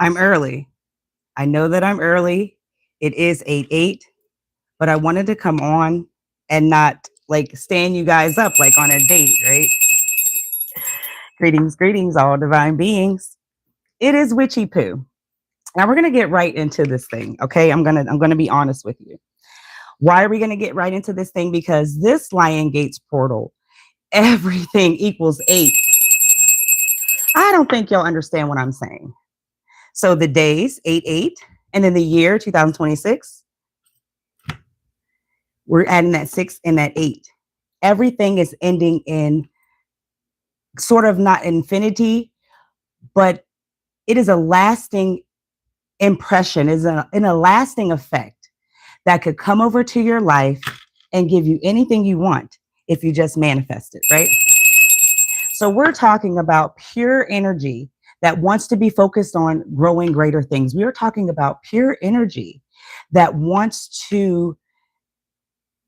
I'm early. I know that I'm early. It is 8:08, but I wanted to come on and not like stand you guys up like on a date, right? Greetings, greetings, all divine beings. It is Witchy Poo. Now we're gonna get right into this thing, okay? I'm gonna be honest with you. Why are we gonna get right into this thing? Because this Lion Gates portal, everything equals 8. I don't think y'all understand what I'm saying. So the days 8/8, and in the year 2026, we're adding that 6 and that 8. Everything is ending in sort of not infinity, but it is a lasting impression, is in a lasting effect that could come over to your life and give you anything you want if you just manifest it, right? So we're talking about pure energy that wants to be focused on growing greater things. We are talking about pure energy that wants to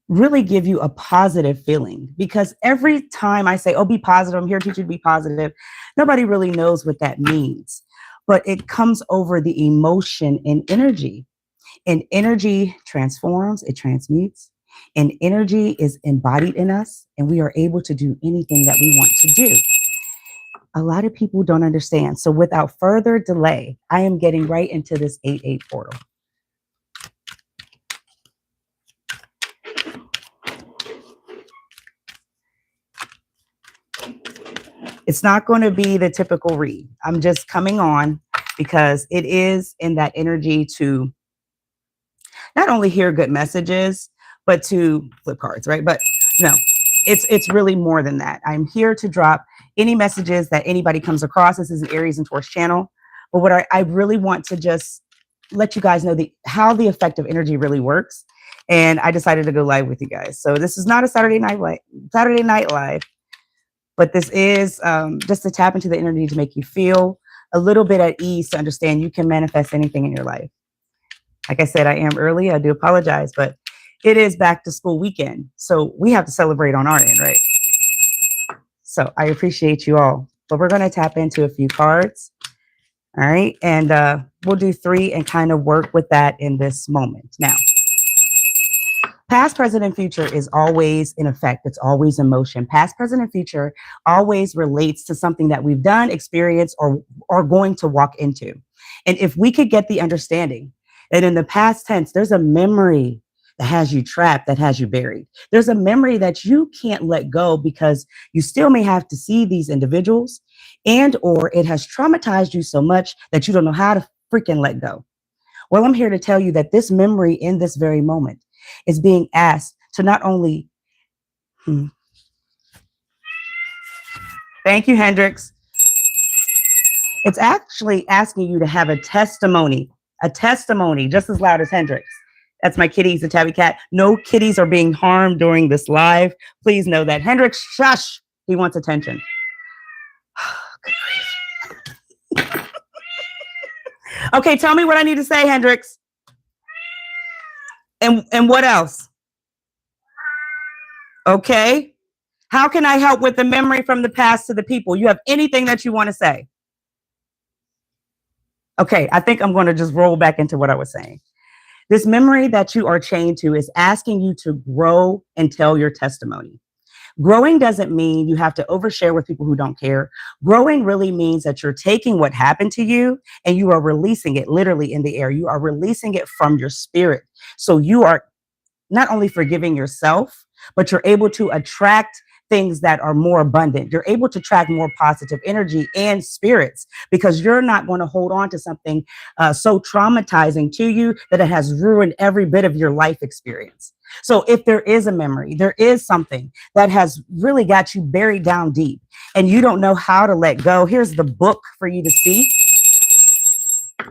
really give you a positive feeling, because every time I say, oh, be positive, I'm here to teach you to be positive, nobody really knows what that means, but it comes over the emotion and energy. And energy transforms, it transmutes, and energy is embodied in us, and we are able to do anything that we want to do. A lot of people don't understand. So without further delay, I am getting right into this 8/8 portal. It's not going to be the typical read. I'm just coming on because it is in that energy to not only hear good messages, but to flip cards, right? But no, it's really more than that. I'm here to drop any messages that anybody comes across. This is an Aries and Taurus channel. But what I really want to just let you guys know how the effect of energy really works. And I decided to go live with you guys. So this is not a Saturday night live, but this is just to tap into the energy to make you feel a little bit at ease, to understand you can manifest anything in your life. Like I said, I am early. I do apologize, but it is back to school weekend. So we have to celebrate on our end, right? So I appreciate you all. But we're going to tap into a few cards. All right. And we'll do 3 and kind of work with that in this moment. Now, past, present, and future is always in effect. It's always in motion. Past, present, and future always relates to something that we've done, experienced, or are going to walk into. And if we could get the understanding that in the past tense, there's a memory that has you trapped, that has you buried. There's a memory that you can't let go because you still may have to see these individuals, and or it has traumatized you so much that you don't know how to freaking let go. Well, I'm here to tell you that this memory in this very moment is being asked to not only, thank you, Hendrix. It's actually asking you to have a testimony just as loud as Hendrix. That's my kitty. He's a tabby cat. No kitties are being harmed during this live. Please know that. Hendrix, shush. He wants attention. Okay, tell me what I need to say, Hendrix. And what else? Okay. How can I help with the memory from the past to the people? You have anything that you want to say? Okay, I think I'm going to just roll back into what I was saying. This memory that you are chained to is asking you to grow and tell your testimony. Growing doesn't mean you have to overshare with people who don't care. Growing really means that you're taking what happened to you and you are releasing it literally in the air. You are releasing it from your spirit. So you are not only forgiving yourself, but you're able to attract things that are more abundant. You're able to attract more positive energy and spirits because you're not going to hold on to something so traumatizing to you that it has ruined every bit of your life experience. So if there is a memory, there is something that has really got you buried down deep and you don't know how to let go, here's the book for you to see.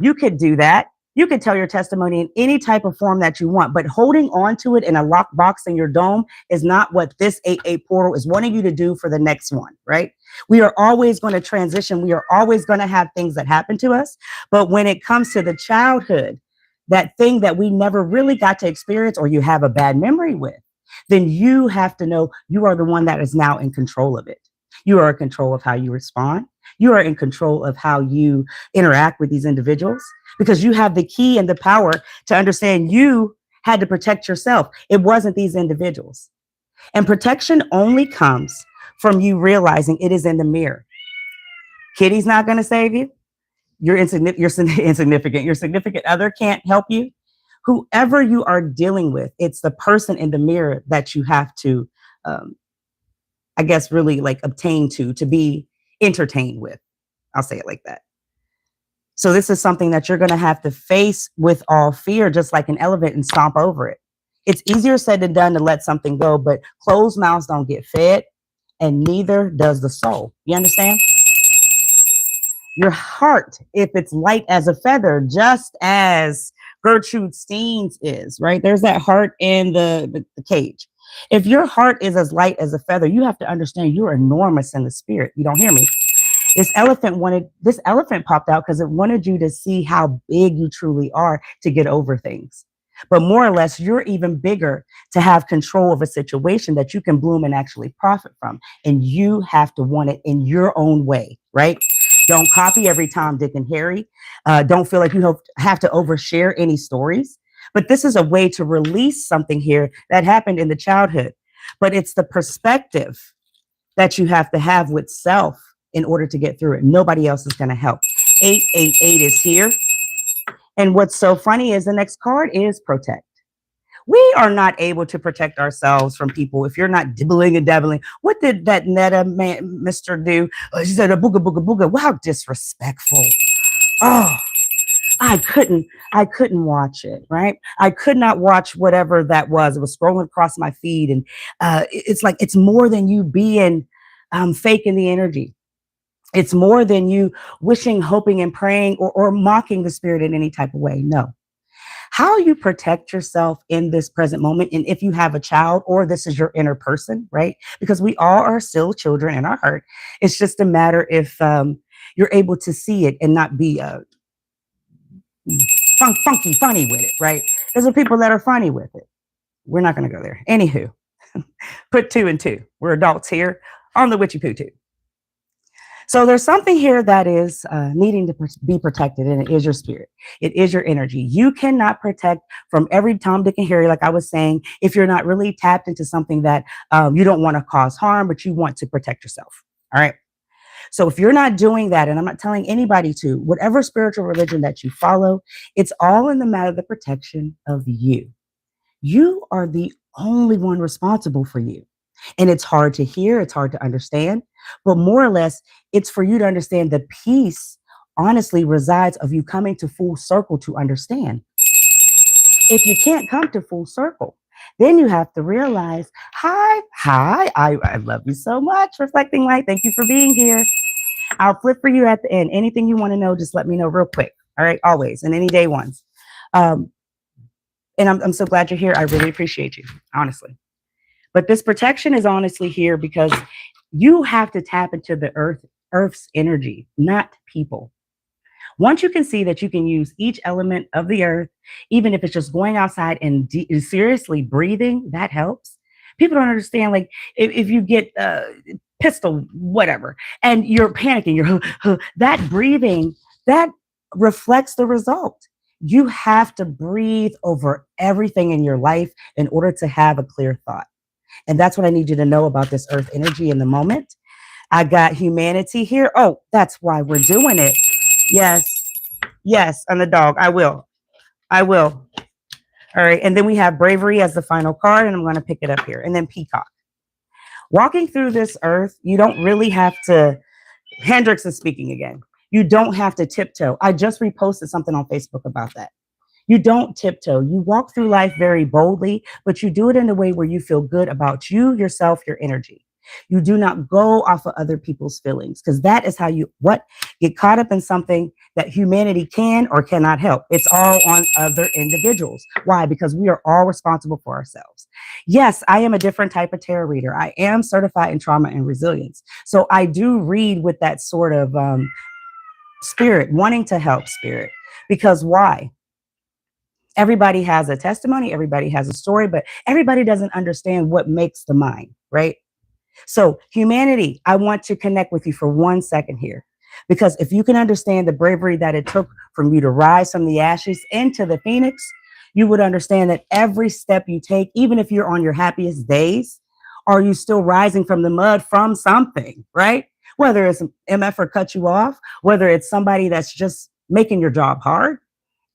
You could do that. You could tell your testimony in any type of form that you want, but holding on to it in a locked box in your dome is not what this 8/8 portal is wanting you to do for the next one, right? We are always going to transition. We are always going to have things that happen to us. But when it comes to the childhood, that thing that we never really got to experience or you have a bad memory with, then you have to know you are the one that is now in control of it. You are in control of how you respond. You are in control of how you interact with these individuals because you have the key and the power to understand you had to protect yourself. It wasn't these individuals. And protection only comes from you realizing it is in the mirror. Kitty's not going to save you. You're insignificant. Your significant other can't help you. Whoever you are dealing with, it's the person in the mirror that you have to, I guess, really like obtain to be entertained with. I'll say it like that. So this is something that you're going to have to face with all fear, just like an elephant, and stomp over it. It's easier said than done to let something go, but closed mouths don't get fed, and neither does the soul. You understand? Your heart, if it's light as a feather, just as Gertrude Steen's is, right? There's that heart in the cage. If your heart is as light as a feather, you have to understand you're enormous in the spirit. You don't hear me? This elephant popped out because it wanted you to see how big you truly are to get over things. But more or less, you're even bigger to have control of a situation that you can bloom and actually profit from. And you have to want it in your own way, right? Don't copy every Tom, Dick, and Harry. Don't feel like you have to overshare any stories. But this is a way to release something here that happened in the childhood. But it's the perspective that you have to have with self in order to get through it. Nobody else is going to help. 888 is here. And what's so funny is the next card is protect. We are not able to protect ourselves from people if you're not dibbling and dabbling. What did that Netta man, Mr. do? She said a booga booga booga. Wow, disrespectful. Oh, I couldn't watch it, right? I could not watch whatever that was. It was scrolling across my feed. And it's like, it's more than you being faking the energy. It's more than you wishing, hoping, and praying or mocking the spirit in any type of way. No. How you protect yourself in this present moment, and if you have a child or this is your inner person, right? Because we all are still children in our heart. It's just a matter if you're able to see it and not be funny with it, right? There's people that are funny with it. We're not going to go there. Anywho, put 2 and 2. We're adults here on the Witchy Poo. So there's something here that is needing to be protected, and it is your spirit. It is your energy. You cannot protect from every Tom, Dick, and Harry, like I was saying, if you're not really tapped into something that you don't want to cause harm, but you want to protect yourself. All right. So if you're not doing that, and I'm not telling anybody to, whatever spiritual religion that you follow, it's all in the matter of the protection of you. You are the only one responsible for you. And it's hard to hear, it's hard to understand, but more or less, it's for you to understand the peace honestly resides of you coming to full circle to understand. If you can't come to full circle, then you have to realize, hi, I love you so much, Reflecting Light. Thank you for being here. I'll flip for you at the end. Anything you want to know, just let me know real quick. All right, always, and any day ones. And I'm so glad you're here. I really appreciate you, honestly. But this protection is honestly here because you have to tap into the Earth's energy, not people. Once you can see that you can use each element of the earth, even if it's just going outside and seriously breathing, that helps. People don't understand, like, if you get pistol, whatever, and you're panicking, you're that breathing, that reflects the result. You have to breathe over everything in your life in order to have a clear thought. And that's what I need you to know about this earth energy in the moment. I got humanity here. Oh, that's why we're doing it. Yes, and the dog. I will. All right. And then we have bravery as the final card, and I'm going to pick it up here. And then peacock. Walking through this earth, you don't really have to, Hendrix is speaking again. You don't have to tiptoe. I just reposted something on Facebook about that. You don't tiptoe. You walk through life very boldly, but you do it in a way where you feel good about you, yourself, your energy. You do not go off of other people's feelings, because that is how you get caught up in something that humanity can or cannot help. It's all on other individuals. Why? Because we are all responsible for ourselves. Yes, I am a different type of tarot reader. I am certified in trauma and resilience. So I do read with that sort of spirit, wanting to help spirit. Because why? Everybody has a testimony, everybody has a story, but everybody doesn't understand what makes the mind, right? So humanity, I want to connect with you for 1 second here, because if you can understand the bravery that it took from you to rise from the ashes into the phoenix, you would understand that every step you take, even if you're on your happiest days, are you still rising from the mud from something, right? Whether it's MF or cut you off, whether it's somebody that's just making your job hard,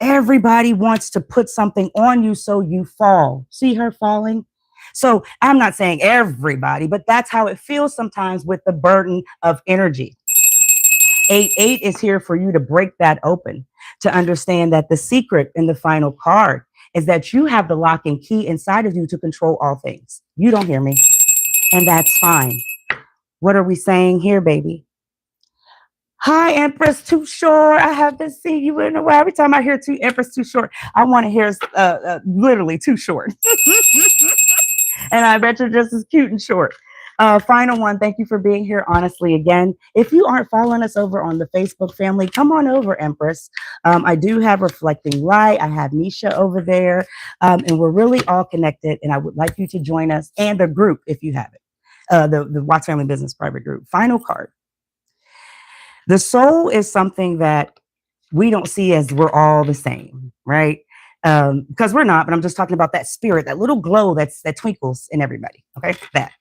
everybody wants to put something on you so you fall. See her falling? So I'm not saying everybody, but that's how it feels sometimes with the burden of energy. 8-8 is here for you to break that open, to understand that the secret in the final card is that you have the lock and key inside of you to control all things. You don't hear me, and that's fine. What are we saying here, baby? Hi, Empress Too Short. I haven't seen you in a while. Every time I hear Empress Too Short, I want to hear literally Too Short. And I bet you're just as cute and short. Final one, thank you for being here, honestly, again. If you aren't following us over on the Facebook family, come on over, Empress. I do have Reflecting Light. I have Nisha over there, and we're really all connected, and I would like you to join us and the group if you have it, the Watts Family Business Private Group. Final card. The soul is something that we don't see as we're all the same, right? Because we're not, but I'm just talking about that spirit, that little glow that twinkles in everybody, okay? That.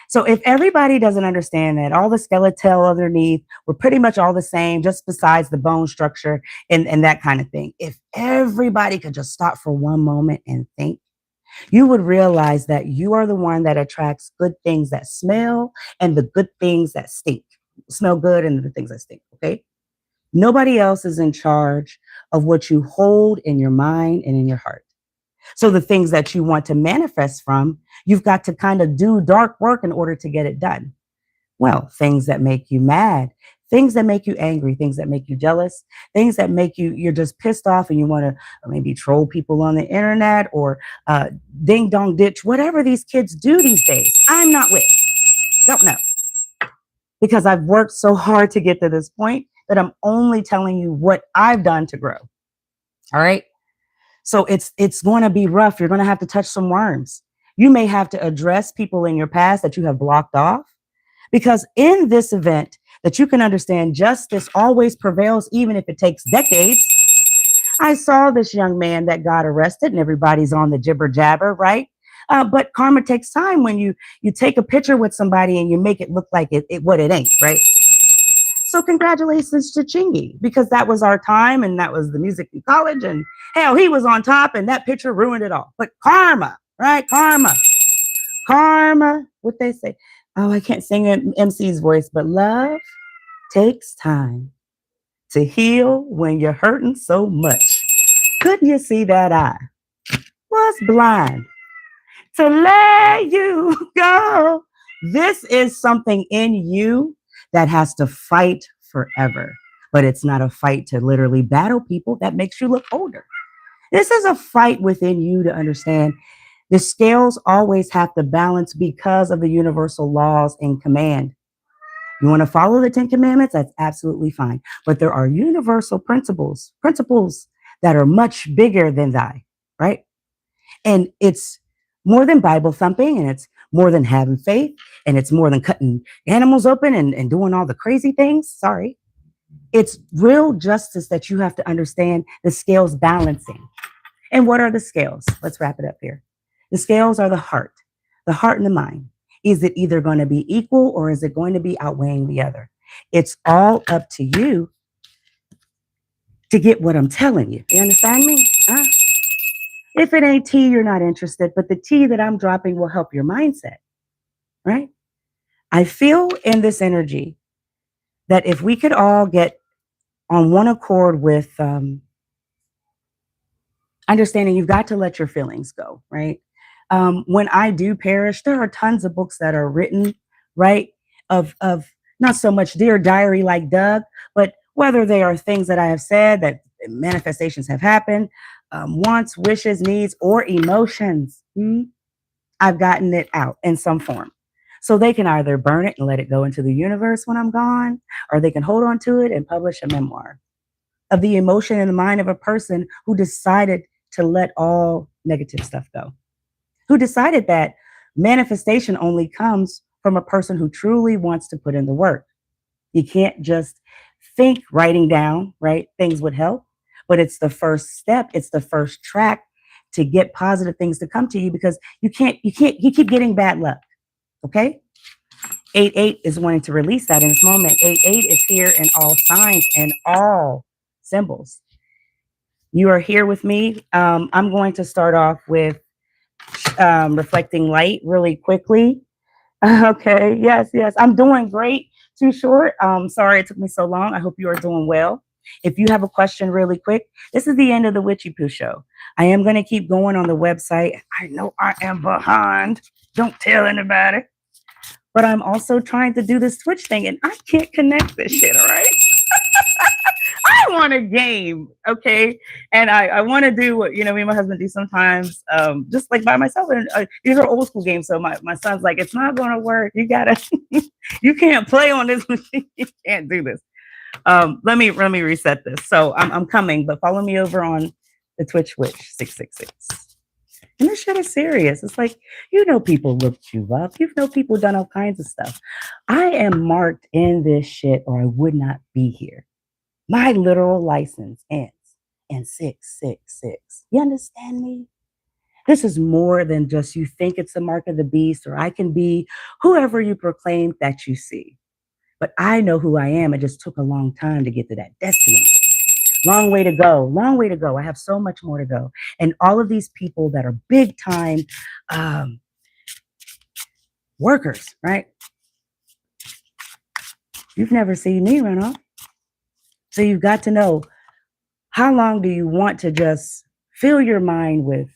So if everybody doesn't understand that all the skeletal underneath, we're pretty much all the same, just besides the bone structure and that kind of thing. If everybody could just stop for one moment and think, you would realize that you are the one that attracts good things that smell and the good things that stink. Smell good and the things that stink, okay? Nobody else is in charge of what you hold in your mind and in your heart. So the things that you want to manifest from, you've got to kind of do dark work in order to get it done. Well, things that make you mad, things that make you angry, things that make you jealous, things that make you're just pissed off and you want to maybe troll people on the internet or ding dong ditch, whatever these kids do these days. I'm not with. Don't know. Because I've worked so hard to get to this point that I'm only telling you what I've done to grow. All right. So it's going to be rough. You're going to have to touch some worms. You may have to address people in your past that you have blocked off, because in this event that you can understand justice always prevails, even if it takes decades. I saw this young man that got arrested and everybody's on the jibber jabber, right? But karma takes time when you take a picture with somebody and you make it look like what it ain't, right? So congratulations to Chingy, because that was our time and that was the music in college, and hell, he was on top and that picture ruined it all. But karma, right? Karma, what they say. Oh, I can't sing an MC's voice, but love takes time to heal when you're hurting so much. Couldn't you see that I was blind to let you go? This is something in you that has to fight forever, but it's not a fight to literally battle people that makes you look older. This is a fight within you to understand the scales always have to balance because of the universal laws and command. You want to follow the 10 commandments? That's absolutely fine. But there are universal principles that are much bigger than thy, right? And it's more than Bible thumping, and it's more than having faith, and it's more than cutting animals open and doing all the crazy things. Sorry. It's real justice that you have to understand the scales balancing. And what are the scales? Let's wrap it up here. The scales are the heart and the mind. Is it either going to be equal or is it going to be outweighing the other? It's all up to you to get what I'm telling you. You understand me? Huh? If it ain't tea, you're not interested, but the tea that I'm dropping will help your mindset, right? I feel in this energy that if we could all get on one accord with understanding you've got to let your feelings go, right? When I do perish, there are tons of books that are written, right? Of not so much Dear Diary like Doug, but whether they are things that I have said, that manifestations have happened, wants, wishes, needs, or emotions. I've gotten it out in some form. So they can either burn it and let it go into the universe when I'm gone, or they can hold on to it and publish a memoir of the emotion in the mind of a person who decided to let all negative stuff go, who decided that manifestation only comes from a person who truly wants to put in the work. You can't just think writing down, right? Things would help, but it's the first step. It's the first track to get positive things to come to you, because you keep getting bad luck. Okay. 8-8 is wanting to release that in this moment. 8-8 is here in all signs and all symbols. You are here with me. I'm going to start off with reflecting light really quickly. Okay. Yes. I'm doing great. Too short. Sorry it took me so long. I hope you are doing well. If you have a question really quick, this is the end of the Witchy Poo Show. I am going to keep going on the website. I know I am behind. Don't tell anybody. But I'm also trying to do this Twitch thing, and I can't connect this shit, all right? I want a game, okay? And I want to do what, me and my husband do sometimes, just like by myself. And these are old school games, so my son's like, it's not going to work. You gotta, you can't play on this machine. You can't do this. Let me reset this. So I'm coming, but follow me over on the Twitch Witch 666. And this shit is serious. It's like, people looked you up. People done all kinds of stuff. I am marked in this shit, or I would not be here. My literal license ends in 666. You understand me? This is more than just you think it's the mark of the beast, or I can be whoever you proclaim that you see. But I know who I am. It just took a long time to get to that destiny. Long way to go. Long way to go. I have so much more to go. And all of these people that are big time workers, right? You've never seen me run off. So you've got to know, how long do you want to just fill your mind with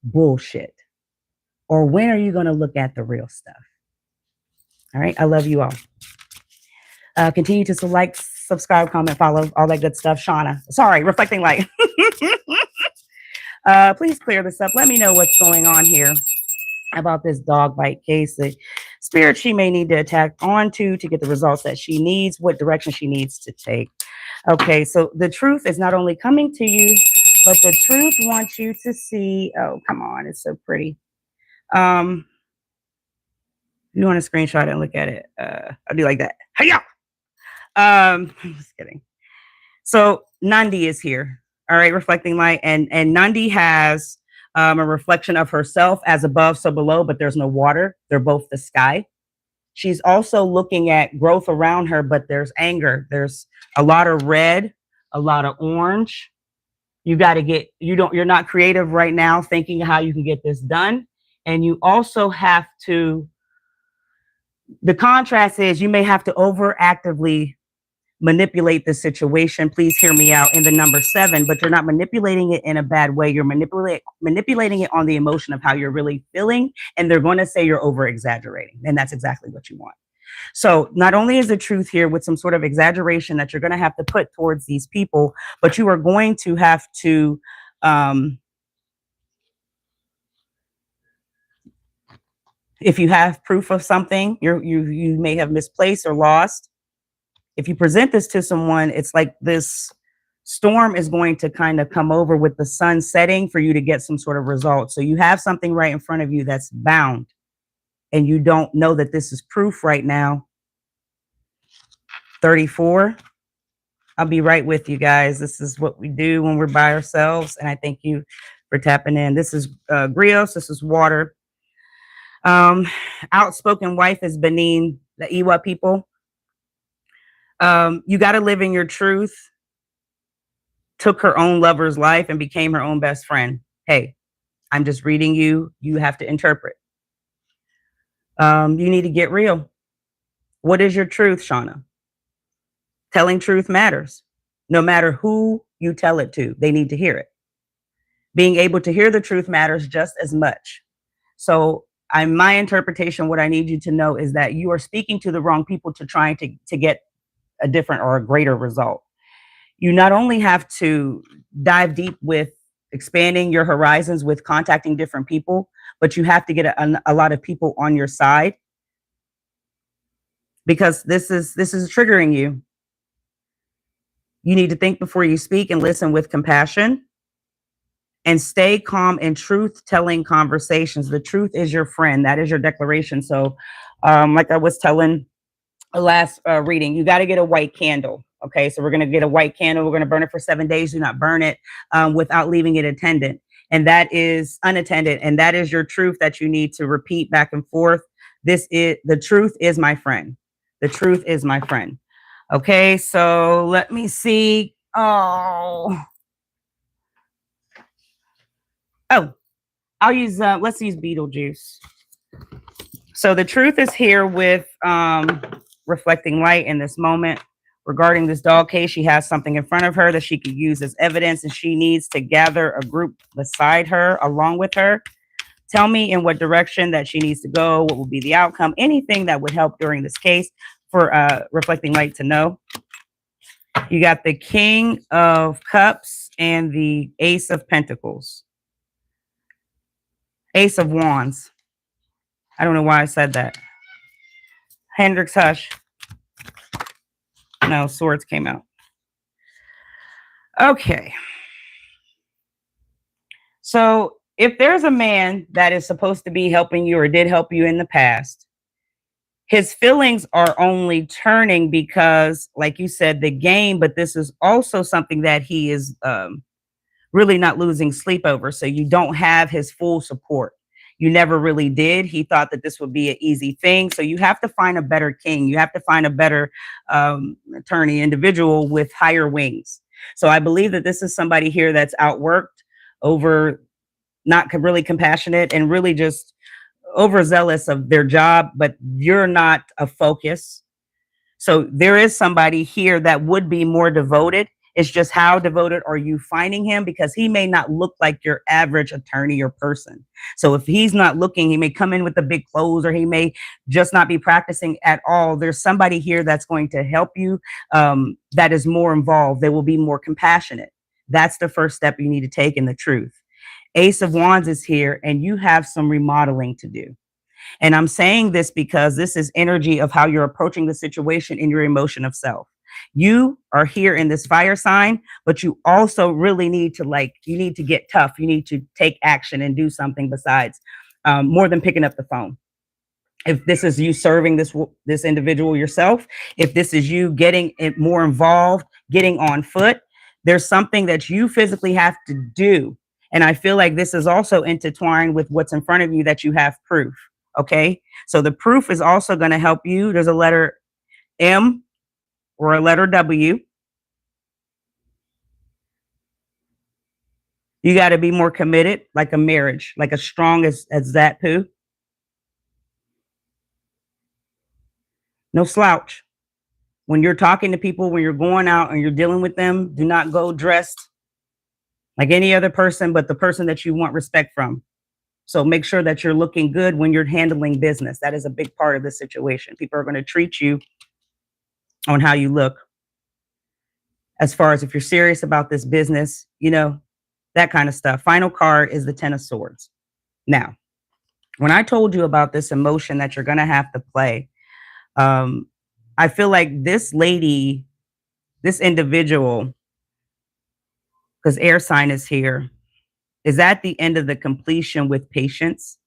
bullshit? Or when are you going to look at the real stuff? All right. I love you all. Continue to like, subscribe, comment, follow, all that good stuff. Shauna. Sorry, reflecting light. Please clear this up. Let me know what's going on here about this dog bite case. The spirit she may need to attack onto to get the results that she needs, what direction she needs to take. Okay, so the truth is not only coming to you, but the truth wants you to see. Oh, come on, it's so pretty. You want to screenshot it and look at it? I'll do like that. Hiya! I'm just kidding. So Nandi is here. All right, reflecting light, and Nandi has a reflection of herself as above, so below, but there's no water. They're both the sky. She's also looking at growth around her, but there's anger. There's a lot of red, a lot of orange. You got to get, you're not creative right now thinking how you can get this done. And you also have to, the contrast is you may have to overactively manipulate the situation. Please hear me out in the number 7, but you're not manipulating it in a bad way. You're manipulating it on the emotion of how you're really feeling. And they're going to say you're over exaggerating. And that's exactly what you want. So not only is the truth here with some sort of exaggeration that you're going to have to put towards these people, but you are going to have to, if you have proof of something you may have misplaced or lost, if you present this to someone, it's like this storm is going to kind of come over with the sun setting for you to get some sort of result. So you have something right in front of you that's bound, and you don't know that this is proof right now. 34. I'll be right with you guys. This is what we do when we're by ourselves. And I thank you for tapping in. This is Grios. This is water. Outspoken wife is Benin, the Iwa people. You got to live in your truth. Took her own lover's life and became her own best friend. Hey, I'm just reading you. You have to interpret. You need to get real. What is your truth, Shauna? Telling truth matters. No matter who you tell it to, they need to hear it. Being able to hear the truth matters just as much. So my interpretation, what I need you to know is that you are speaking to the wrong people to try to get a different or a greater result. You not only have to dive deep with expanding your horizons with contacting different people, but you have to get a lot of people on your side, because this is triggering you. You need to think before you speak and listen with compassion and stay calm in truth-telling conversations. The truth is your friend. That is your declaration. So Like I was telling the last reading, you got to get a white candle. Okay, so we're going to get a white candle. We're going to burn it for 7 days. Do not burn it without leaving it attendant. And that is unattended. And that is your truth that you need to repeat back and forth. This is the truth is my friend. The truth is my friend. Okay, so let me see. Oh, I'll use, let's use Beetlejuice. So the truth is here with reflecting light in this moment. Regarding this dog case, she has something in front of her that she could use as evidence, and she needs to gather a group beside her, along with her. Tell me in what direction that she needs to go, what will be the outcome, anything that would help during this case for reflecting light to know. You got the King of Cups and the Ace of Pentacles. Ace of Wands. I don't know why I said that. Hendrix, hush. No, Swords came out. Okay. So if there's a man that is supposed to be helping you or did help you in the past, his feelings are only turning because, like you said, the game, but this is also something that he is really not losing sleep over. So you don't have his full support. You never really did. He thought that this would be an easy thing. So you have to find a better king. You have to find a better attorney, individual with higher wings. So I believe that this is somebody here that's outworked, over, not really compassionate, and really just overzealous of their job, but you're not a focus. So there is somebody here that would be more devoted. It's just how devoted are you finding him? Because he may not look like your average attorney or person. So if he's not looking, he may come in with the big clothes, or he may just not be practicing at all. There's somebody here that's going to help you, that is more involved. They will be more compassionate. That's the first step you need to take in the truth. Ace of Wands is here, and you have some remodeling to do. And I'm saying this because this is energy of how you're approaching the situation in your emotion of self. You are here in this fire sign, but you also really need to you need to get tough. You need to take action and do something besides more than picking up the phone. If this is you serving this individual yourself, if this is you getting it more involved, getting on foot, there's something that you physically have to do. And I feel like this is also intertwined with what's in front of you, that you have proof. Okay. So the proof is also going to help you. There's a letter M or a letter W. You got to be more committed, like a marriage, like as strong as that poo. No slouch. When you're talking to people, when you're going out and you're dealing with them, do not go dressed like any other person, but the person that you want respect from. So make sure that you're looking good when you're handling business. That is a big part of the situation. People are going to treat you on how you look. As far as if you're serious about this business, you know, that kind of stuff. Final card is the Ten of Swords. Now, when I told you about this emotion that you're going to have to play, I feel like this lady, this individual, because air sign is here, is at the end of the completion with patience.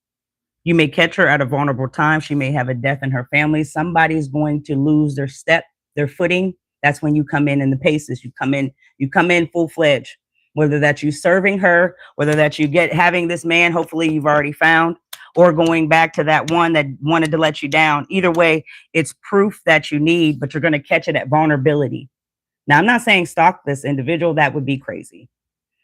You may catch her at a vulnerable time. She may have a death in her family. Somebody's going to lose their step, their footing. That's when you come in the paces. You come in full-fledged. Whether that's you serving her, whether that's you having this man, hopefully you've already found, or going back to that one that wanted to let you down. Either way, it's proof that you need, but you're going to catch it at vulnerability. Now, I'm not saying stalk this individual. That would be crazy.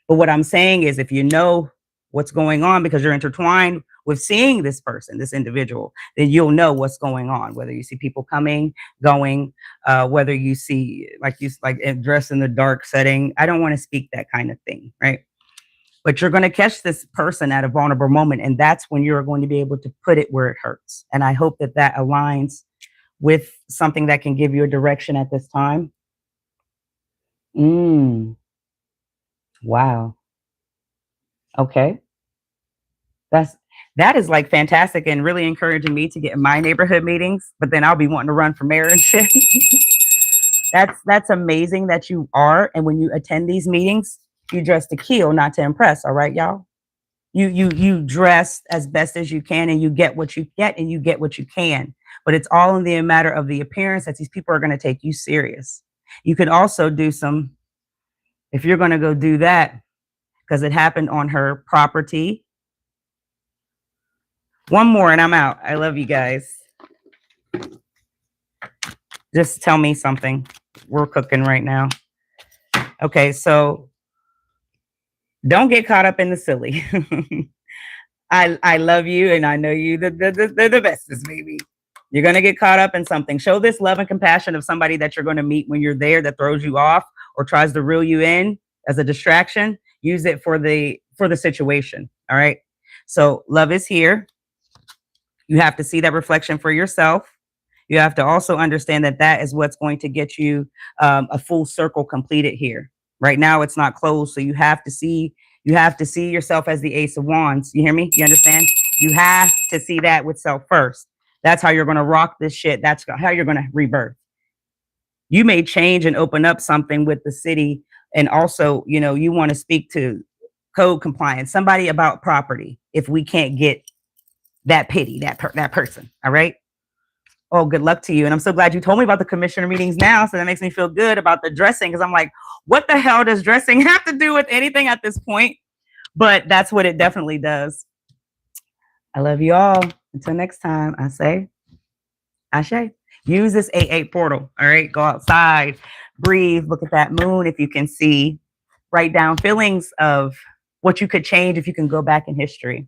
But what I'm saying is, if you know what's going on because you're intertwined with seeing this person, this individual, then you'll know what's going on. Whether you see people coming, going, whether you see like dressed in the dark setting. I don't want to speak that kind of thing, right? But you're going to catch this person at a vulnerable moment, and that's when you're going to be able to put it where it hurts. And I hope that that aligns with something that can give you a direction at this time. Wow. Okay. That is like fantastic and really encouraging me to get in my neighborhood meetings, but then I'll be wanting to run for mayor and shit. That's amazing that you are. And when you attend these meetings, you dress to kill, not to impress. All right, y'all. You dress as best as you can, and you get what you get, and you get what you can. but it's all in the matter of the appearance that these people are going to take you serious. You could also do some, if you're going to go do that, because it happened on her property. One more and I'm out. I love you guys. Just tell me something. We're cooking right now. Okay, so don't get caught up in the silly. I love you and I know you they're the bestest, baby. You're going to get caught up in something. Show this love and compassion of somebody that you're going to meet when you're there that throws you off or tries to reel you in as a distraction. Use it for the situation. All right. So love is here. You have to see that reflection for yourself. You have to also understand that that is what's going to get you a full circle completed here. Right now, it's not closed. So you have to see yourself as the Ace of Wands. You hear me? You understand? You have to see that with self first. That's how you're going to rock this shit. That's how you're going to rebirth. You may change and open up something with the city. And also, you know, you want to speak to code compliance, somebody about property. If we can't get that pity, that person. All right. Oh, good luck to you. And I'm so glad you told me about the commissioner meetings now. So that makes me feel good about the dressing. Because I'm like, what the hell does dressing have to do with anything at this point? But that's what it definitely does. I love you all. Until next time, I say, Ashe. Use this 8/8 portal. All right. Go outside, breathe, look at that moon if you can see. Write down feelings of what you could change if you can go back in history.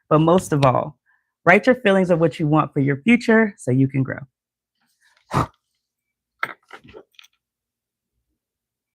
But most of all, write your feelings of what you want for your future so you can grow.